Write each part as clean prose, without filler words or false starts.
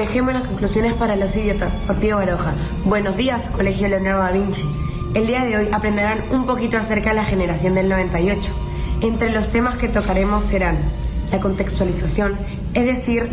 Dejemos las conclusiones para los idiotas, por Pío Baroja. Buenos días, Colegio Leonardo da Vinci. El día de hoy aprenderán un poquito acerca de la generación del 98. Entre los temas que tocaremos serán la contextualización, es decir,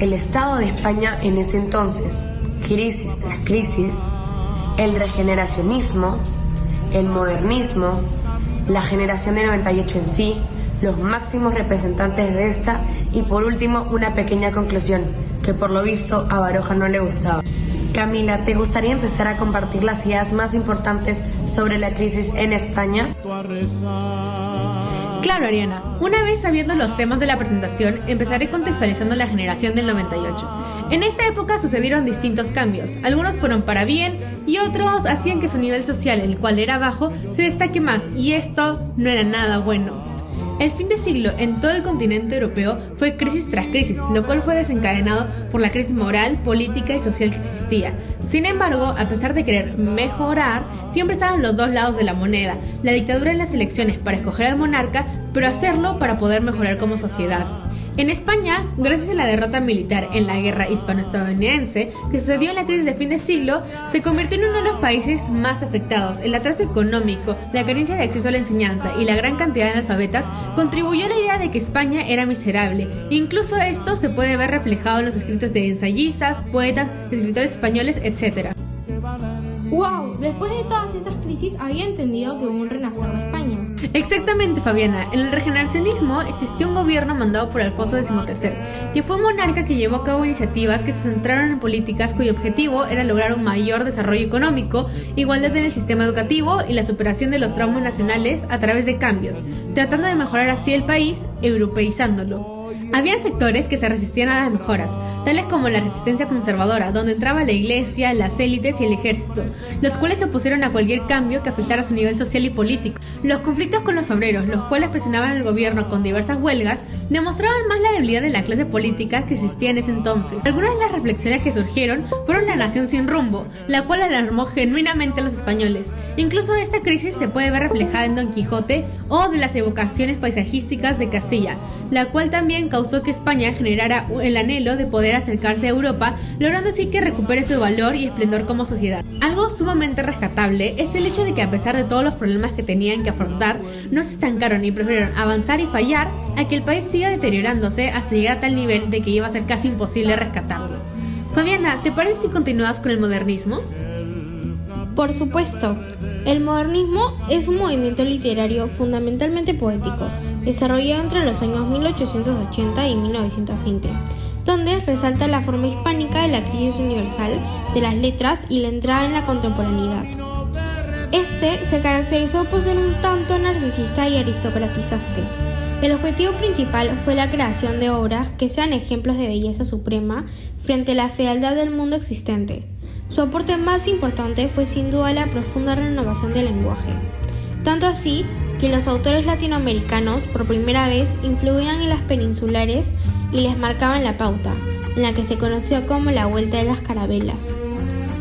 el estado de España en ese entonces, crisis tras crisis, el regeneracionismo, el modernismo, la generación del 98 en sí, los máximos representantes de esta y por último una pequeña conclusión, que por lo visto a Baroja no le gustaba. Camila, ¿te gustaría empezar a compartir las ideas más importantes sobre la crisis en España? Claro, Ariana. Una vez sabiendo los temas de la presentación, empezaré contextualizando la generación del 98. En esta época sucedieron distintos cambios. Algunos fueron para bien y otros hacían que su nivel social, el cual era bajo, se destaque más, y esto no era nada bueno. El fin de siglo en todo el continente europeo fue crisis tras crisis, lo cual fue desencadenado por la crisis moral, política y social que existía. Sin embargo, a pesar de querer mejorar, siempre estaban los dos lados de la moneda: la dictadura en las elecciones para escoger al monarca, pero hacerlo para poder mejorar como sociedad. En España, gracias a la derrota militar en la guerra hispano-estadounidense que sucedió en la crisis de fin de siglo, se convirtió en uno de los países más afectados. El atraso económico, la carencia de acceso a la enseñanza y la gran cantidad de analfabetas contribuyó a la idea de que España era miserable. Incluso esto se puede ver reflejado en los escritos de ensayistas, poetas, escritores españoles, etc. ¡Wow! Después de todas estas crisis había entendido que hubo un renacer de España. Exactamente, Fabiana. En el regeneracionismo existió un gobierno mandado por Alfonso XIII, que fue un monarca que llevó a cabo iniciativas que se centraron en políticas cuyo objetivo era lograr un mayor desarrollo económico, igualdad en el sistema educativo y la superación de los traumas nacionales a través de cambios, tratando de mejorar así el país, europeizándolo. Había sectores que se resistían a las mejoras, tales como la resistencia conservadora, donde entraba la iglesia, las élites y el ejército, los cuales se opusieron a cualquier cambio que afectara su nivel social y político. Los conflictos con los obreros, los cuales presionaban al gobierno con diversas huelgas, demostraban más la debilidad de la clase política que existía en ese entonces. Algunas de las reflexiones que surgieron fueron la nación sin rumbo, la cual alarmó genuinamente a los españoles. Incluso esta crisis se puede ver reflejada en Don Quijote o de las evocaciones paisajísticas de Castilla, la cual también causó que España generara el anhelo de poder acercarse a Europa, logrando así que recupere su valor y esplendor como sociedad. Algo sumamente rescatable es el hecho de que a pesar de todos los problemas que tenían que afrontar, no se estancaron y prefirieron avanzar y fallar a que el país siga deteriorándose hasta llegar a tal nivel de que iba a ser casi imposible rescatarlo. Fabiana, ¿te parece si continúas con el modernismo? Por supuesto. El modernismo es un movimiento literario fundamentalmente poético, desarrollado entre los años 1880 y 1920, donde resalta la forma hispánica de la crisis universal de las letras y la entrada en la contemporaneidad. Este se caracterizó por ser un tanto narcisista y aristocratizante. El objetivo principal fue la creación de obras que sean ejemplos de belleza suprema frente a la fealdad del mundo existente. Su aporte más importante fue sin duda la profunda renovación del lenguaje, tanto así que los autores latinoamericanos por primera vez influían en las peninsulares y les marcaban la pauta, en la que se conoció como la Vuelta de las Carabelas.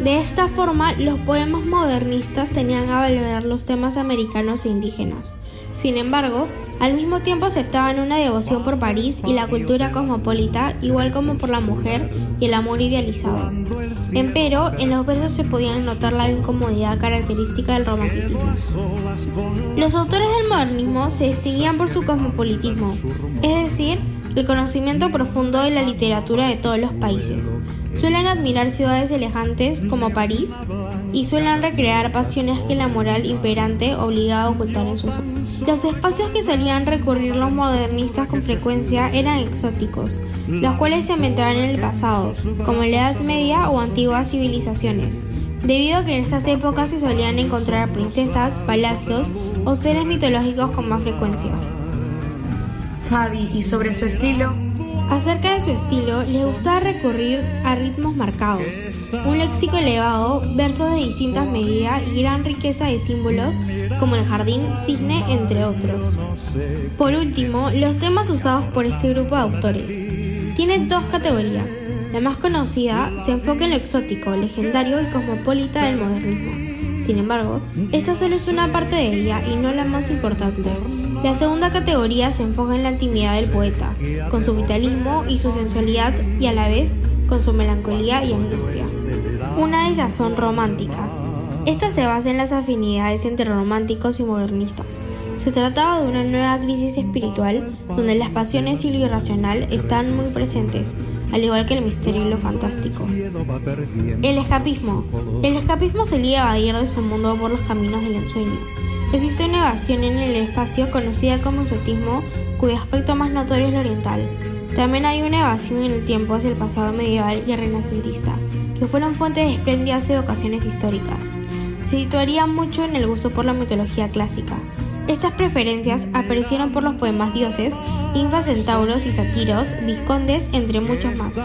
De esta forma, los poemas modernistas tenían a valorar los temas americanos e indígenas. Sin embargo, al mismo tiempo aceptaban una devoción por París y la cultura cosmopolita, igual como por la mujer y el amor idealizado. Empero, en los versos se podía notar la incomodidad característica del romanticismo. Los autores del modernismo se distinguían por su cosmopolitismo, es decir, el conocimiento profundo de la literatura de todos los países. Suelen admirar ciudades elegantes como París y suelen recrear pasiones que la moral imperante obligaba a ocultar en sus ojos. Los espacios que solían recurrir los modernistas con frecuencia eran exóticos, los cuales se ambientaban en el pasado, como en la Edad Media o antiguas civilizaciones, debido a que en estas épocas se solían encontrar princesas, palacios o seres mitológicos con más frecuencia. Fabi, ¿y sobre su estilo? Acerca de su estilo, le gustaba recurrir a ritmos marcados, un léxico elevado, versos de distintas medidas y gran riqueza de símbolos como el jardín, cisne, entre otros. Por último, los temas usados por este grupo de autores. Tiene dos categorías. La más conocida se enfoca en lo exótico, legendario y cosmopolita del modernismo. Sin embargo, esta solo es una parte de ella y no la más importante. La segunda categoría se enfoca en la intimidad del poeta, con su vitalismo y su sensualidad y a la vez con su melancolía y angustia. Una desazón romántica. Esta se basa en las afinidades entre románticos y modernistas. Se trataba de una nueva crisis espiritual donde las pasiones y lo irracional están muy presentes, al igual que el misterio y lo fantástico. El escapismo. El escapismo solía evadir de su mundo por los caminos del ensueño. Existe una evasión en el espacio conocida como exotismo, cuyo aspecto más notorio es el oriental. También hay una evasión en el tiempo hacia el pasado medieval y renacentista, que fueron fuentes de espléndidas evocaciones históricas. Se situaría mucho en el gusto por la mitología clásica. Estas preferencias aparecieron por los poemas dioses, ninfas, centauros y sátiros, vizcondes, entre muchos más.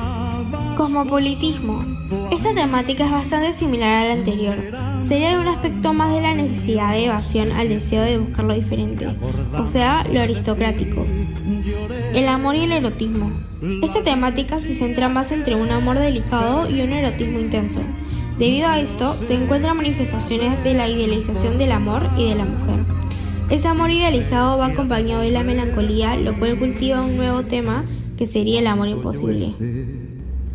Cosmopolitismo. Esta temática es bastante similar a la anterior. Sería de un aspecto más de la necesidad de evasión al deseo de buscar lo diferente, o sea, lo aristocrático. El amor y el erotismo. Esta temática se centra más entre un amor delicado y un erotismo intenso. Debido a esto, se encuentran manifestaciones de la idealización del amor y de la mujer. Ese amor idealizado va acompañado de la melancolía, lo cual cultiva un nuevo tema que sería el amor imposible.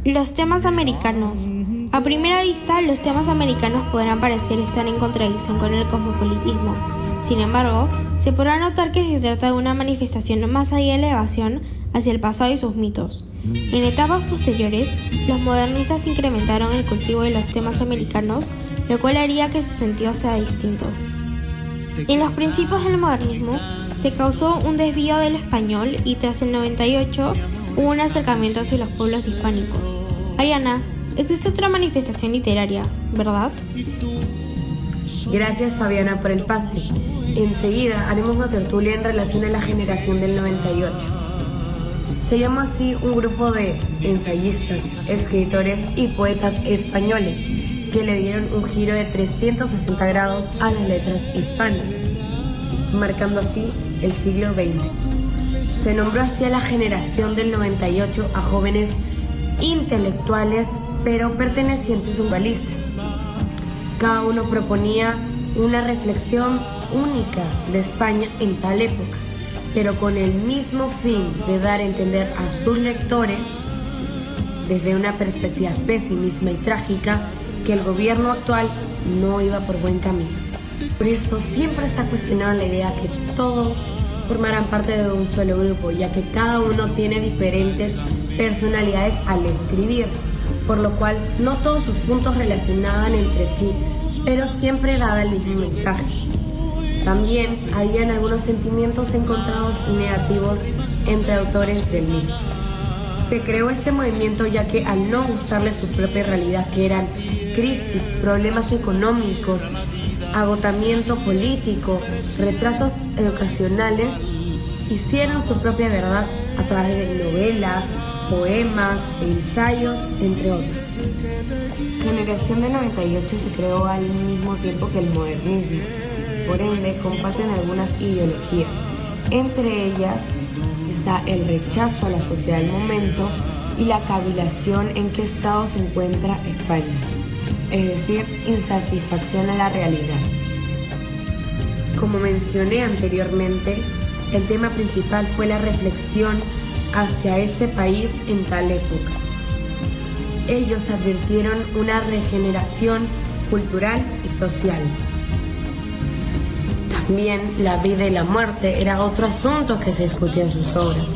Los temas americanos. A primera vista, los temas americanos podrán parecer estar en contradicción con el cosmopolitismo. Sin embargo, se podrá notar que se trata de una manifestación más allá de la evasión hacia el pasado y sus mitos. En etapas posteriores, los modernistas incrementaron el cultivo de los temas americanos, lo cual haría que su sentido sea distinto. En los principios del modernismo, se causó un desvío del español y tras el 98 hubo un acercamiento hacia los pueblos hispánicos. Ariana, existe otra manifestación literaria, ¿verdad? Gracias, Fabiana, por el pase. Enseguida haremos una tertulia en relación a la generación del 98. Se llama así un grupo de ensayistas, escritores y poetas españoles que le dieron un giro de 360 grados a las letras hispanas, marcando así el siglo XX. Se nombró así a la generación del 98 a jóvenes intelectuales pero pertenecientes a un dualista. Cada uno proponía una reflexión única de España en tal época, pero con el mismo fin de dar a entender a sus lectores, desde una perspectiva pesimista y trágica, que el gobierno actual no iba por buen camino. Por eso siempre se ha cuestionado la idea que todos formarán parte de un solo grupo, ya que cada uno tiene diferentes personalidades al escribir, por lo cual no todos sus puntos relacionaban entre sí, pero siempre daba el mismo mensaje. También habían algunos sentimientos encontrados y negativos entre autores del mismo. Se creó este movimiento ya que al no gustarle su propia realidad, que eran crisis, problemas económicos, agotamiento político, retrasos educacionales, hicieron su propia verdad a través de novelas, poemas, ensayos, entre otros. La generación del 98 se creó al mismo tiempo que el modernismo, por ende comparten algunas ideologías. Entre ellas está el rechazo a la sociedad del momento y la cavilación en qué estado se encuentra España, es decir, insatisfacción a la realidad. Como mencioné anteriormente, el tema principal fue la reflexión hacia este país en tal época. Ellos advirtieron una regeneración cultural y social. También la vida y la muerte era otro asunto que se discutía en sus obras.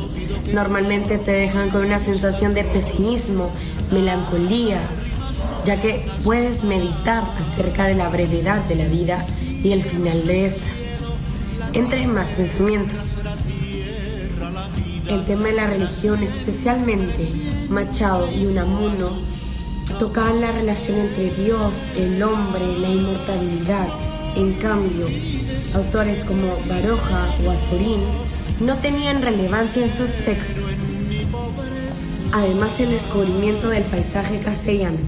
Normalmente te dejan con una sensación de pesimismo, melancolía, ya que puedes meditar acerca de la brevedad de la vida y el final de esta, entre más pensamientos. El tema de la religión, especialmente Machado y Unamuno, tocaban la relación entre Dios, el hombre, la inmortalidad. En cambio, autores como Baroja o Azorín no tenían relevancia en sus textos. Además, el descubrimiento del paisaje castellano,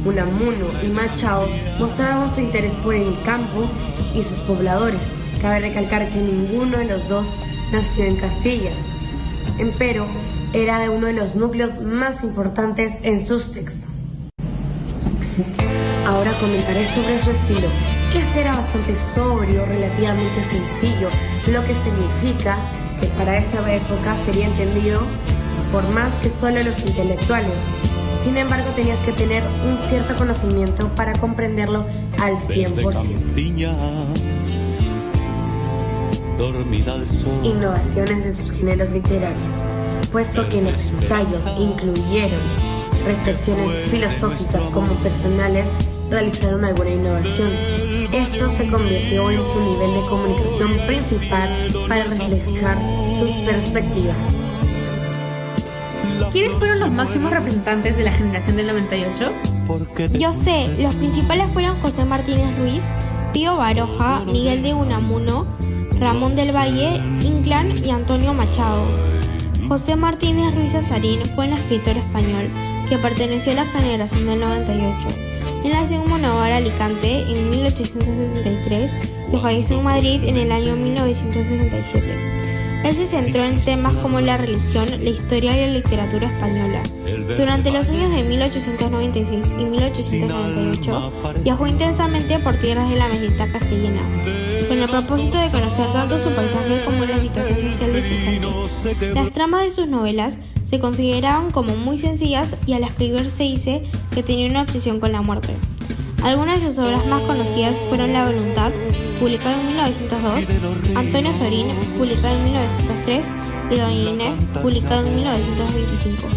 Unamuno y Machado mostraban su interés por el campo y sus pobladores. Cabe recalcar que ninguno de los dos nació en Castilla, empero era de uno de los núcleos más importantes en sus textos. Ahora comentaré sobre su estilo. Este era bastante sobrio, relativamente sencillo, lo que significa que para esa época sería entendido por más que solo los intelectuales. Sin embargo, tenías que tener un cierto conocimiento para comprenderlo al 100%. Innovaciones de sus géneros literarios, puesto que los ensayos incluyeron reflexiones filosóficas como personales, realizaron alguna innovación. Esto se convirtió en su nivel de comunicación principal para reflejar sus perspectivas. ¿Quiénes fueron los máximos representantes de la generación del 98? Yo sé, los principales fueron José Martínez Ruiz, Pío Baroja, Miguel de Unamuno, Ramón del Valle, Inclán y Antonio Machado. José Martínez Ruiz Azarín fue un escritor español que perteneció a la generación del 98. Él nació en Monóvar, Alicante, en 1873 y falleció en Madrid en el año 1967. Él se centró en temas como la religión, la historia y la literatura española. Durante los años de 1896 y 1898 viajó intensamente por tierras de la meseta castellana, con el propósito de conocer tanto su paisaje como la situación social de su gente. Las tramas de sus novelas se consideraban como muy sencillas y al escribir se dice que tenía una obsesión con la muerte. Algunas de sus obras más conocidas fueron La voluntad, publicada en 1902, Antonio Sorín, publicada en 1903, y Doña Inés, publicada en 1925.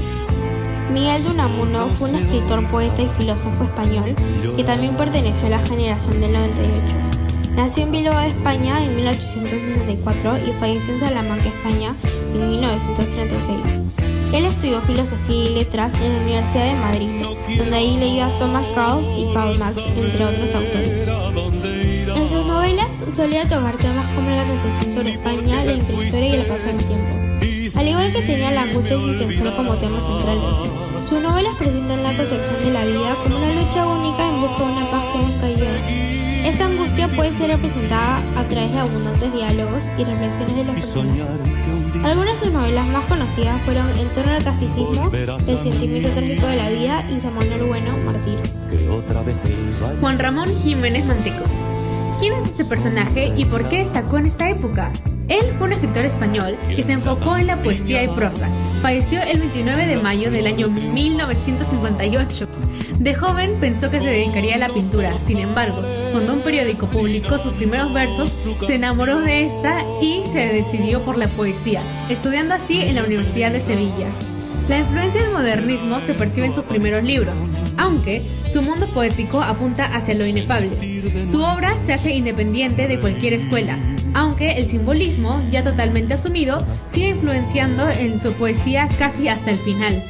Miguel de Unamuno fue un escritor, poeta y filósofo español que también perteneció a la generación del 98. Nació en Bilbao, España, en 1864 y falleció en Salamanca, España, en 1936. Él estudió filosofía y letras en la Universidad de Madrid, donde ahí leyó a Thomas Kuhn y Karl Marx, entre otros autores. En sus novelas solía tocar temas como la reflexión sobre España, la intrahistoria y el paso del tiempo, al igual que tenía la angustia existencial como temas centrales. Sus novelas presentan la concepción de la vida como una lucha única en busca de una paz que nunca llega. Esta angustia puede ser representada a través de abundantes diálogos y reflexiones de los personajes. Algunas de sus novelas más conocidas fueron En torno al casticismo, El sentimiento trágico de la vida y San Manuel Bueno, Mártir. Juan Ramón Jiménez Manteco. ¿Quién es este personaje y por qué destacó en esta época? Él fue un escritor español que se enfocó en la poesía y prosa. Falleció el 29 de mayo del año 1958. De joven pensó que se dedicaría a la pintura, sin embargo, cuando un periódico publicó sus primeros versos, se enamoró de esta y se decidió por la poesía, estudiando así en la Universidad de Sevilla. La influencia del modernismo se percibe en sus primeros libros, aunque su mundo poético apunta hacia lo inefable. Su obra se hace independiente de cualquier escuela, aunque el simbolismo, ya totalmente asumido, sigue influenciando en su poesía casi hasta el final.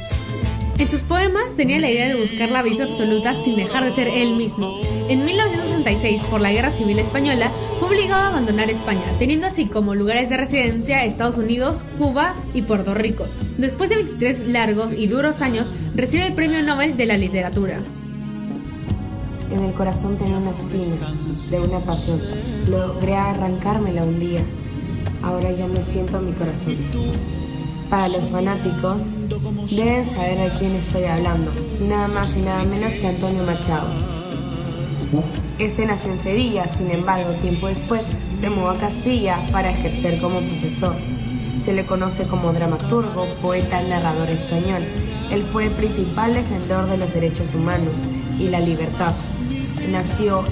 En sus poemas tenía la idea de buscar la belleza absoluta sin dejar de ser él mismo. En 1966, por la Guerra Civil Española, fue obligado a abandonar España, teniendo así como lugares de residencia Estados Unidos, Cuba y Puerto Rico. Después de 23 largos y duros años, recibe el Premio Nobel de la Literatura. En el corazón tenía una espina, de una pasión. Logré arrancármela un día. Ahora ya no siento mi corazón. Para los fanáticos, deben saber de quién estoy hablando, nada más y nada menos que Antonio Machado. Este nació en Sevilla, sin embargo, tiempo después se mudó a Castilla para ejercer como profesor. Se le conoce como dramaturgo, poeta, narrador español. Él fue el principal defensor de los derechos humanos y la libertad. Nació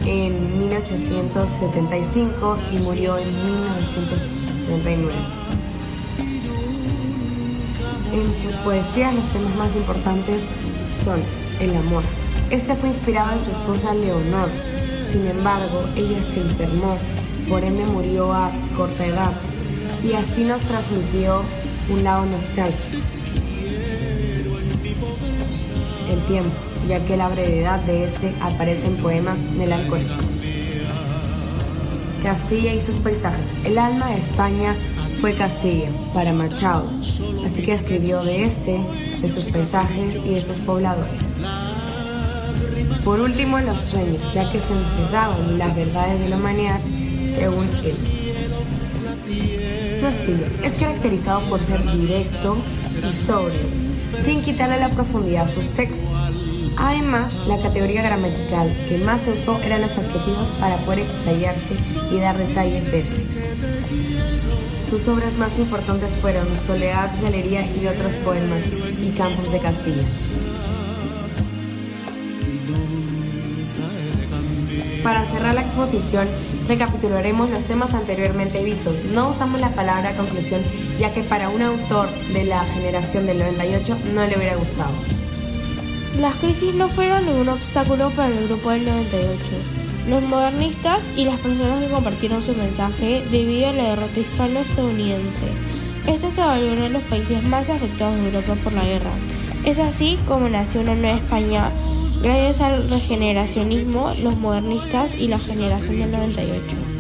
en 1875 y murió en 1979. En sus poesías los temas más importantes son el amor. Este fue inspirado en su esposa Leonor. Sin embargo, ella se enfermó, por ende murió a corta edad, y así nos transmitió un lado nostálgico. El tiempo, ya que la brevedad de este aparece en poemas melancólicos. Castilla y sus paisajes. El alma de España fue Castilla para Machado, así que escribió de sus paisajes y de sus pobladores. Por último, los sueños, ya que se encerraban las verdades de la humanidad según él. Su estilo es caracterizado por ser directo y sobrio, sin quitarle la profundidad a sus textos. Además, la categoría gramatical que más se usó eran los adjetivos para poder explayarse y dar detalles de este. Sus obras más importantes fueron Soledad, Galería y otros poemas y Campos de Castilla. Para cerrar la exposición, recapitularemos los temas anteriormente vistos. No usamos la palabra conclusión, ya que para un autor de la generación del 98 no le hubiera gustado. Las crisis no fueron ningún obstáculo para el grupo del 98. Los modernistas y las personas que compartieron su mensaje debido a la derrota hispano-estadounidense. Este se volvió uno de los países más afectados de Europa por la guerra. Es así como nació una nueva España, gracias al regeneracionismo, los modernistas y la generación del 98.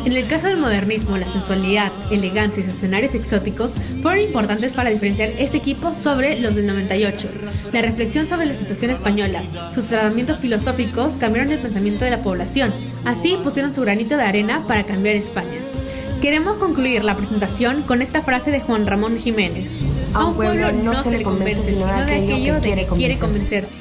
En el caso del modernismo, la sensualidad, elegancia y escenarios exóticos fueron importantes para diferenciar este equipo sobre los del 98. La reflexión sobre la situación española, sus tratamientos filosóficos cambiaron el pensamiento de la población. Así pusieron su granito de arena para cambiar España. Queremos concluir la presentación con esta frase de Juan Ramón Jiménez. A un pueblo no se le convence, sino de aquello de que quiere convencerse.